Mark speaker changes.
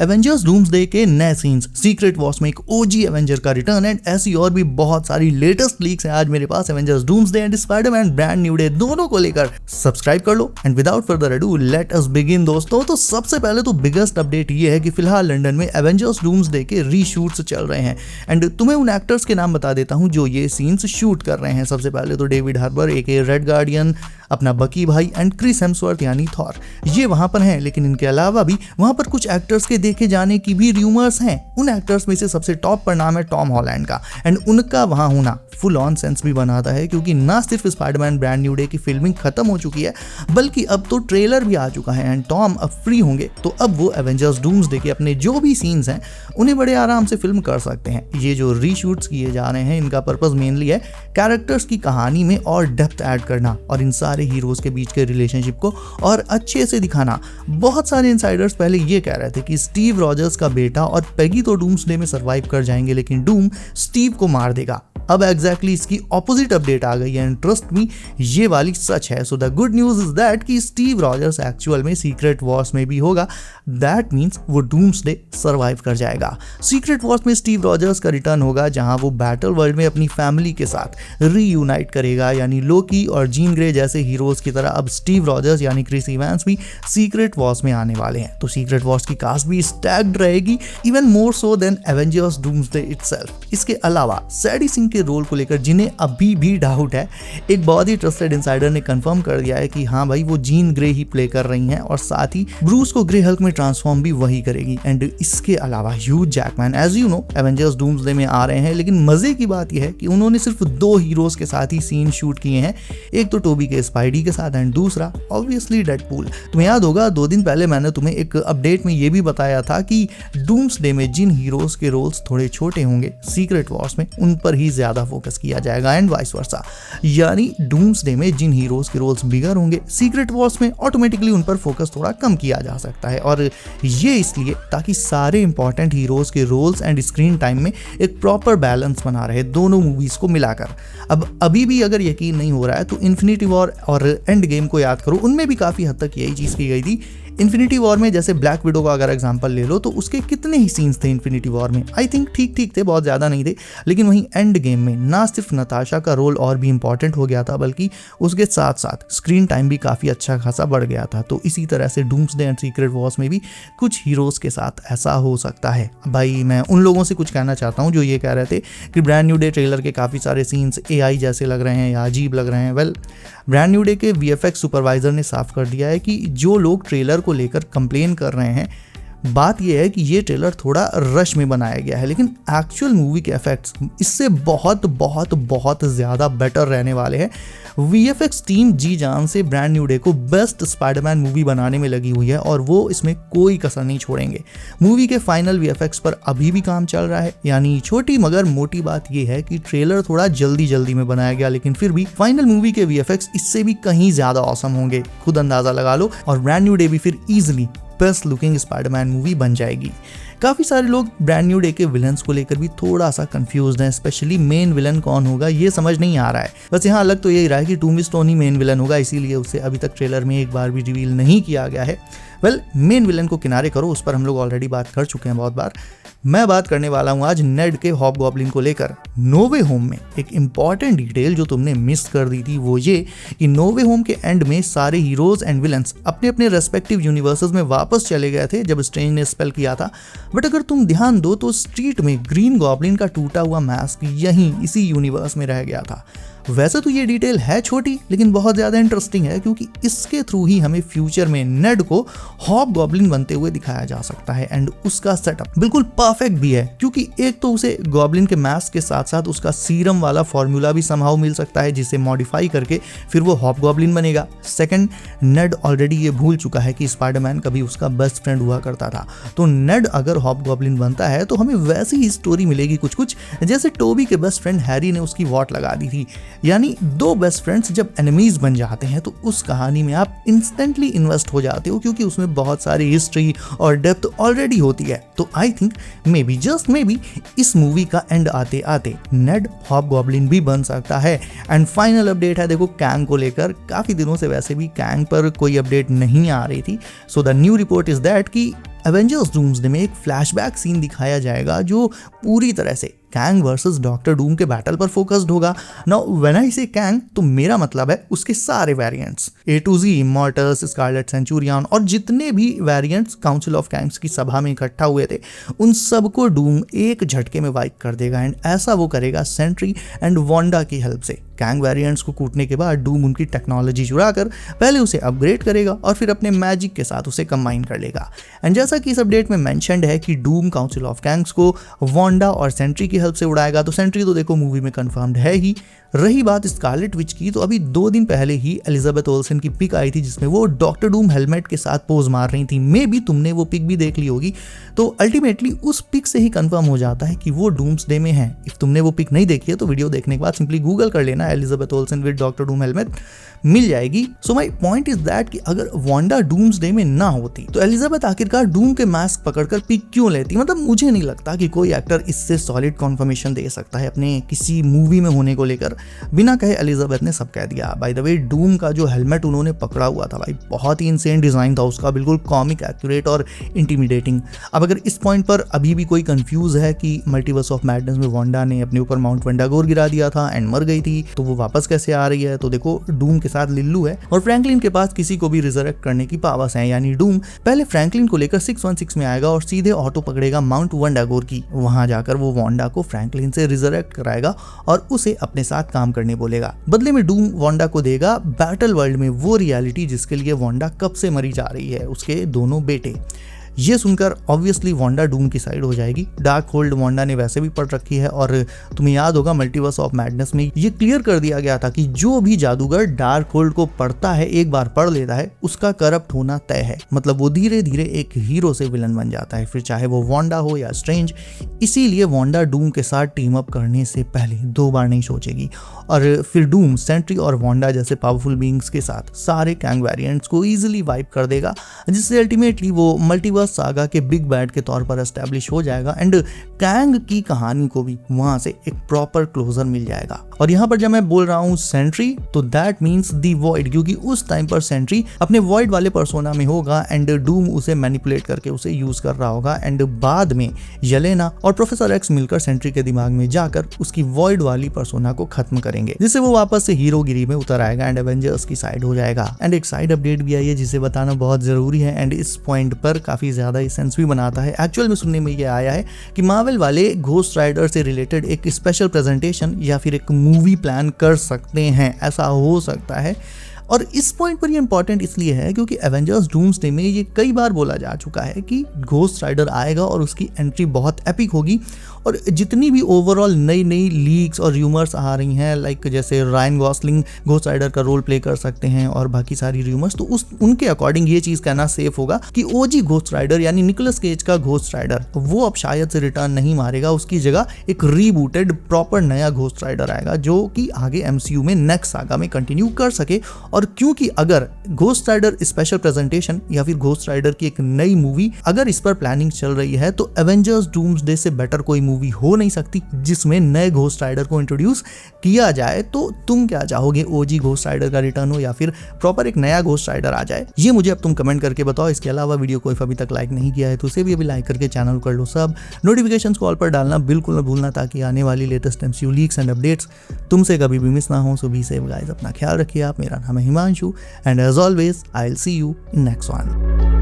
Speaker 1: Avengers doomsday के नए scenes, secret Wars में एक ओजी एवेंजर का रिटर्न एंड ऐसी और भी बहुत सारी लेटेस्ट लीक्स हैं आज मेरे पास Avengers Doomsday and Spiderman brand new day दोनों को लेकर। सब्सक्राइब कर लो and without further ado let us begin दोस्तों। तो सबसे पहले तो बिगेस्ट अपडेट ये है कि फिलहाल लंदन में एवेंजर्स डूम्सडे के रीशूट्स चल रहे हैं एंड तुम्हें उन एक्टर्स के नाम बता देता हूं जो ये सीन्स शूट कर रहे हैं। सबसे पहले तो डेविड हार्बर एके रेड गार्डियन, अपना बकी भाई एंड क्रिस हेम्सवर्थ यानी थॉर, ये वहां पर हैं। लेकिन इनके अलावा भी वहां पर कुछ एक्टर्स के देखे जाने की भी रूमर्स हैं। उन एक्टर्स में से सबसे टॉप पर नाम है टॉम हॉलैंड का एंड उनका वहां होना फुल ऑन सेंस भी बनाता है क्योंकि ना सिर्फ स्पाइडरमैन ब्रांड न्यू डे की फिल्मिंग खत्म हो चुकी है बल्कि अब तो ट्रेलर भी आ चुका है एंड टॉम अब फ्री होंगे तो अब वो एवेंजर्स डूम्सडे के अपने जो भी सीन्स हैं उन्हें बड़े आराम से फिल्म कर सकते हैं। ये जो रीशूट्स किए जा रहे हैं इनका पर्पस मेनली है कैरेक्टर्स की कहानी में और डेप्थ ऐड करना और इन सारे हीरोज के बीच के रिलेशनशिप को और अच्छे से दिखाना। बहुत सारे इनसाइडर्स पहले ये कह रहे थे कि स्टीव रॉजर्स का बेटा और पेगी तो डूम्सडे में सर्वाइव कर जाएंगे लेकिन डूम स्टीव को मार देगा। अब एग्जैक्टली इसकी ऑपोजिट अपडेट आ गई है एंड ट्रस्ट मी ये वाली सच है। So the good news is that कि स्टीव रॉजर्स एक्चुअल में सीक्रेट वॉर्स में भी होगा। दैट मींस वो डूम्सडे सर्वाइव कर जाएगा। सीक्रेट वॉर्स में स्टीव रॉजर्स का रिटर्न होगा जहां वो बैटल वर्ल्ड में अपनी फैमिली के साथ रीयूनाइट करेगा, यानी लोकी और जीन ग्रे जैसे हीरोज की तरह अब स्टीव रॉजर्स यानी क्रिस इवेंस भी सीक्रेट वॉर्स में आने वाले हैं। तो सीक्रेट वॉर्स की कास्ट भी स्टैक्ड रहेगी, even more so than Avengers Doomsday itself. इसके अलावा सैडी सिंह के रोल को लेकर जिन्हें अभी भी डाउट है, एक बहुत ही ट्रस्टेड इनसाइडर ने कंफर्म कर दिया है कि हाँ भाई वो जीन ग्रे ही प्ले कर रही हैं और साथ ही ब्रूस को ग्रे हल्क में ट्रांसफॉर्म भी वही करेगी। एंड इसके अलावा Hugh Jackman as you know Avengers Doomsday में आ रहे हैं, लेकिन मजे की बात यह है कि उन्होंने सिर्फ 2 हीरोज के साथ ही सीन शूट किए हैं, एक तो टोबी के स्पाइडी के साथ एंड दूसरा ऑब्वियसली डेडपूल। तुम्हें याद होगा 2 दिन पहले मैंने तुम्हें एक अपडेट में ये भी बताया था कि डूम्सडे में जिन हीरोज के रोल्स थोड़े छोटे होंगे सीक्रेट वॉर्स में उन पर ही ज्यादा फोकस किया जाएगा एंड वाइस वर्सा, यानी डूम्सडे में जिन हीरोज के रोल्स बिगर होंगे सीक्रेट वॉर्स में ऑटोमेटिकली उन पर फोकस थोड़ा कम किया जा सकता है। और ये इसलिए ताकि सारे इंपॉर्टेंट हीरोज के रोल्स एंड स्क्रीन टाइम में एक प्रॉपर बैलेंस बना रहे दोनों मूवीज को मिलाकर। अब अभी भी अगर यकीन नहीं हो रहा है तो इन्फिनिटी वॉर और एंड गेम को याद करो, उनमें भी काफी हद तक यही चीज की गई थी। इन्फिनिटी वॉर में जैसे ब्लैक विडो का अगर एग्जांपल ले लो तो उसके कितने ही सीन्स थे इन्फिनिटी वॉर में, आई थिंक ठीक थे, बहुत ज़्यादा नहीं थे। लेकिन वहीं एंड गेम में ना सिर्फ नताशा का रोल और भी इंपॉर्टेंट हो गया था बल्कि उसके साथ साथ स्क्रीन टाइम भी काफ़ी अच्छा खासा बढ़ गया था। तो इसी तरह से डूम्सडे एंड सीक्रेट वॉर्स में भी कुछ हीरोज़ के साथ ऐसा हो सकता है। भाई मैं उन लोगों से कुछ कहना चाहता हूँ जो ये कह रहे थे कि ब्रांड न्यू डे ट्रेलर के काफ़ी सारे सीन्स AI जैसे लग रहे हैं या अजीब लग रहे हैं। वेल ब्रांड न्यू डे के VFX सुपरवाइजर ने साफ कर दिया है कि जो लोग ट्रेलर को लेकर कंप्लेन कर रहे हैं, बात यह है कि ये ट्रेलर थोड़ा रश में बनाया गया है लेकिन एक्चुअल मूवी के इफेक्ट्स इससे बहुत बहुत बहुत ज़्यादा बेटर रहने वाले हैं। VFX टीम जी जान से ब्रांड न्यू डे को बेस्ट स्पाइडरमैन मूवी बनाने में लगी हुई है और वो इसमें कोई कसर नहीं छोड़ेंगे। मूवी के फाइनल VFX पर अभी भी काम चल रहा है, यानी छोटी मगर मोटी बात यह है कि ट्रेलर थोड़ा जल्दी में बनाया गया लेकिन फिर भी फाइनल मूवी के VFX इससे भी कहीं ज़्यादा औसम होंगे, खुद अंदाज़ा लगा लो। और ब्रांड न्यू डे भी फिर easily best looking Spiderman movie बन जाएगी। काफ़ी सारे लोग ब्रांड न्यू डे के विलन्स को लेकर भी थोड़ा सा कंफ्यूज्ड हैं, स्पेशली मेन विलन कौन होगा ये समझ नहीं आ रहा है। बस यहाँ अलग तो यही रहा है कि टूमी स्टोन ही मेन विलन होगा, इसीलिए उसे अभी तक ट्रेलर में एक बार भी रिवील नहीं किया गया है। वेल मेन विलन को किनारे करो, उस पर हम लोग ऑलरेडी बात कर चुके हैं बहुत बार। मैं बात करने वाला हूँ आज नेड के हॉबगॉब्लिन को लेकर। नो वे होम में एक इंपॉर्टेंट डिटेल जो तुमने मिस कर दी थी वो ये कि नो वे होम के एंड में सारे हीरोज एंड विलन्स अपने अपने रेस्पेक्टिव यूनिवर्सेस में वापस चले गए थे जब स्ट्रेंज ने स्पेल किया था। बट अगर तुम ध्यान दो तो स्ट्रीट में ग्रीन गॉब्लिन का टूटा हुआ मास्क यहीं इसी यूनिवर्स में रह गया था। वैसे तो ये डिटेल है छोटी लेकिन बहुत ज़्यादा इंटरेस्टिंग है क्योंकि इसके थ्रू ही हमें फ्यूचर में नेड को हॉबगॉब्लिन बनते हुए दिखाया जा सकता है एंड उसका सेटअप बिल्कुल परफेक्ट भी है क्योंकि एक तो उसे गॉब्लिन के मास्क के साथ साथ उसका सीरम वाला फॉर्मूला भी समहाउ मिल सकता है जिसे मॉडिफाई करके फिर वो हॉबगॉब्लिन बनेगा। सेकंड, नेड ऑलरेडी ये भूल चुका है कि स्पाइडरमैन कभी उसका बेस्ट फ्रेंड हुआ करता था, तो नेड अगर हॉबगॉब्लिन बनता है तो हमें वैसी ही स्टोरी मिलेगी कुछ जैसे टोबी के बेस्ट फ्रेंड हैरी ने उसकी वॉट लगा दी थी। यानी 2 बेस्ट फ्रेंड्स जब एनिमीज बन जाते हैं तो उस कहानी में आप इंस्टेंटली इन्वेस्ट हो जाते हो क्योंकि उसमें बहुत सारी हिस्ट्री और डेप्थ ऑलरेडी होती है। तो I think may be just may be इस मूवी का एंड आते आते नेड हॉबगॉब्लिन भी बन सकता है। एंड फाइनल अपडेट है देखो कैंग को लेकर। काफी दिनों से वैसे भी कैंग पर कोई अपडेट नहीं आ रही थी, so the new report is that कि एवेंजर्स डूम्सडे में एक फ्लैशबैक सीन दिखाया जाएगा जो पूरी तरह से कैंग वर्सेस डॉक्टर डूम के बैटल पर फोकस्ड होगा। नाउ व्हेन आई से कैंग तो मेरा मतलब है उसके सारे variants A to Z, immortals, Scarlet Centurion और जितने भी वेरिएंट्स काउंसिल ऑफ कैंग्स की सभा में इकट्ठा हुए थे उन सबको डूम एक झटके में वाइप कर देगा। एंड ऐसा वो करेगा सेंट्री एंड वांडा की हेल्प से। कैंग वेरिएंट्स को कूटने के बाद डूम उनकी टेक्नोलॉजी चुरा कर पहले उसे अपग्रेड करेगा और फिर अपने मैजिक के साथ उसे कंबाइन कर लेगा। एंड जैसा कि इस अपडेट में मेंशन्ड है कि डूम काउंसिल ऑफ कैंग्स को वांडा और सेंट्री की हेल्प से उड़ाएगा। तो सेंट्री तो देखो मूवी में कंफर्म्ड है ही। रही बात स्कारलेट विच की, तो अभी 2 दिन पहले ही एलिजाबेथ ओल्सन की पिक आई थी जिसमें वो डॉक्टर डूम हेलमेट के साथ पोज मार रही थी। मे बी तुमने वो पिक भी देख ली होगी। तो अल्टीमेटली उस पिक से ही कंफर्म हो जाता है कि वो डूम्सडे में है। इफ तुमने वो पिक नहीं देखी है तो वीडियो देखने के बाद सिंपली गूगल कर लेना Elizabeth Olsen with doctor Doom helmet, मिल जाएगी। So my point is that कि अगर वांडा डूम्सडे में ना होती तो एलिजाबेथ आखिरकार डूम के मास्क पकड़कर पिक क्यों लेती? मतलब मुझे नहीं लगता कि कोई एक्टर इससे सॉलिड कॉन्फर्मेशन दे सकता है अपने किसी मूवी में होने को लेकर। बिना कहे एलिजाबेथ ने सब कह दिया। बाय द वे डूम का जो हेलमेट उन्होंने पकड़ा हुआ था भाई, बहुत ही इंसेन डिजाइन था उसका, बिल्कुल कॉमिक, एक्यूरेट और इंटिमिडेटिंग। अब अगर इस पॉइंट पर अभी भी कोई कंफ्यूज है कि मल्टीवर्स ऑफ मैडनेस में वांडा ने अपने ऊपर माउंट वेंडागोर गिरा दिया था एंड मर गई थी, तो वो वापस कैसे आ रही है? तो देखो डूम के साथ लिल्लू है और फ्रैंकलिन के पास किसी को भी रिजरेक्ट करने की पावर्स हैं। यानी डूम पहले फ्रैंकलिन को लेकर 616 में आएगा और सीधे ऑटो पकड़ेगा माउंट वेंडागोर की। वहां जाकर वो वांडा को फ्रैंकलिन से रिजरेक्ट कराएगा और उसे अपने साथ काम करने बोलेगा। बदले में डूम वांडा को देगा बैटल वर्ल्ड में वो रियलिटी जिसके लिए वांडा कब से मरी जा रही है, उसके दोनों बेटे। ये सुनकर ऑब्वियसली वांडा डूम की साइड हो जाएगी। डार्क होल्ड वांडा ने वैसे भी पढ़ रखी है और तुम्हें याद होगा मल्टीवर्स ऑफ मैडनेस में ये क्लियर कर दिया गया था कि जो भी जादूगर डार्क होल्ड को पढ़ता है, एक बार पढ़ लेता है, उसका करप्ट होना तय है। मतलब वो धीरे धीरे एक हीरो से विलन बन जाता है, फिर चाहे वो वांडा हो या स्ट्रेंज। इसीलिए वांडा डूम के साथ टीम अप करने से पहले 2 बार नहीं सोचेगी और फिर डूम सेंट्री और वांडा जैसे पावरफुल बीइंग्स के साथ सारे कैंग वेरिएंट्स को इजीली वाइप कर देगा, जिससे अल्टीमेटली वो मल्टीवर्स सागा के बिग बैड के तौर पर एस्टैब्लिश हो जाएगा एंड कैंग की कहानी को भी वहां से एक प्रॉपर क्लोजर मिल जाएगा। और यहाँ पर जब मैं बोल रहा हूँ सेंट्री तो दैट मीन्स दी वॉइड, क्योंकि उस टाइम पर सेंट्री अपने वॉइड वाले पर्सोना में होगा एंड डूम उसे मैनिपुलेट करके उसे यूज कर रहा होगा एंड बाद में येलेना और प्रोफेसर एक्स मिलकर सेंट्री के दिमाग में जाकर उसकी वॉइड वाली पर्सोना को खत्म करेंगे, जिससे वो वापस से हीरोगिरी में उतर आएगा एंड एवेंजर्स की साइड हो जाएगा। एंड एक साइड अपडेट भी आई है जिसे बताना बहुत जरूरी है एंड इस पॉइंट पर काफी ज्यादा सेंस भी बनाता है। एक्चुअल में सुनने में ये आया है कि मार्वल वाले घोस्ट राइडर से रिलेटेड एक स्पेशल प्रेजेंटेशन या फिर एक मूवी प्लान कर सकते हैं, ऐसा हो सकता है। और इस पॉइंट पर ये इंपॉर्टेंट इसलिए है क्योंकि एवेंजर्स डूम्सडे में ये कई बार बोला जा चुका है कि घोस्ट राइडर आएगा और उसकी एंट्री बहुत एपिक होगी। और जितनी भी ओवरऑल नई नई लीक्स और र्यूमर्स आ रही हैं, लाइक जैसे रायन गॉसलिंग घोस्ट राइडर का रोल प्ले कर सकते हैं और बाकी सारी र्यूमर्स, तो उनके अकॉर्डिंग ये चीज़ कहना सेफ होगा कि ओजी घोस्ट राइडर यानी निकोलस केज का घोस्ट राइडर वो अब शायद से रिटर्न नहीं मारेगा। उसकी जगह एक रीबूटेड प्रॉपर नया घोस्ट राइडर आएगा जो कि आगे MCU में नेक्स्ट सागा में कंटिन्यू कर सके। और क्योंकि अगर घोस्ट राइडर स्पेशल प्रेजेंटेशन या फिर घोस्ट राइडर की एक नई मूवी अगर इस पर प्लानिंग चल रही है तो एवेंजर्स डूम्सडे से बेटर कोई मूवी हो नहीं सकती जिसमें नए घोस्ट राइडर को इंट्रोड्यूस किया जाए। तो तुम क्या चाहोगे, ओजी घोस्ट राइडर का रिटर्न हो या फिर प्रॉपर एक नया घोस्ट राइडर आ जाए? ये मुझे अब तुम कमेंट करके बताओ। इसके अलावा वीडियो को अभी तक लाइक नहीं किया है तो उसे भी अभी लाइक करके चैनल कर लो सब, नोटिफिकेशंस को ऑल पर डालना बिल्कुल न भूलना ताकि आने वाली latest MCU leaks and updates तुमसे कभी भी मिस ना हो। सो बी सेफ गाइस, अपना ख्याल रखिए आप। मेरा नाम है Himanshu and as always I will see you in next one.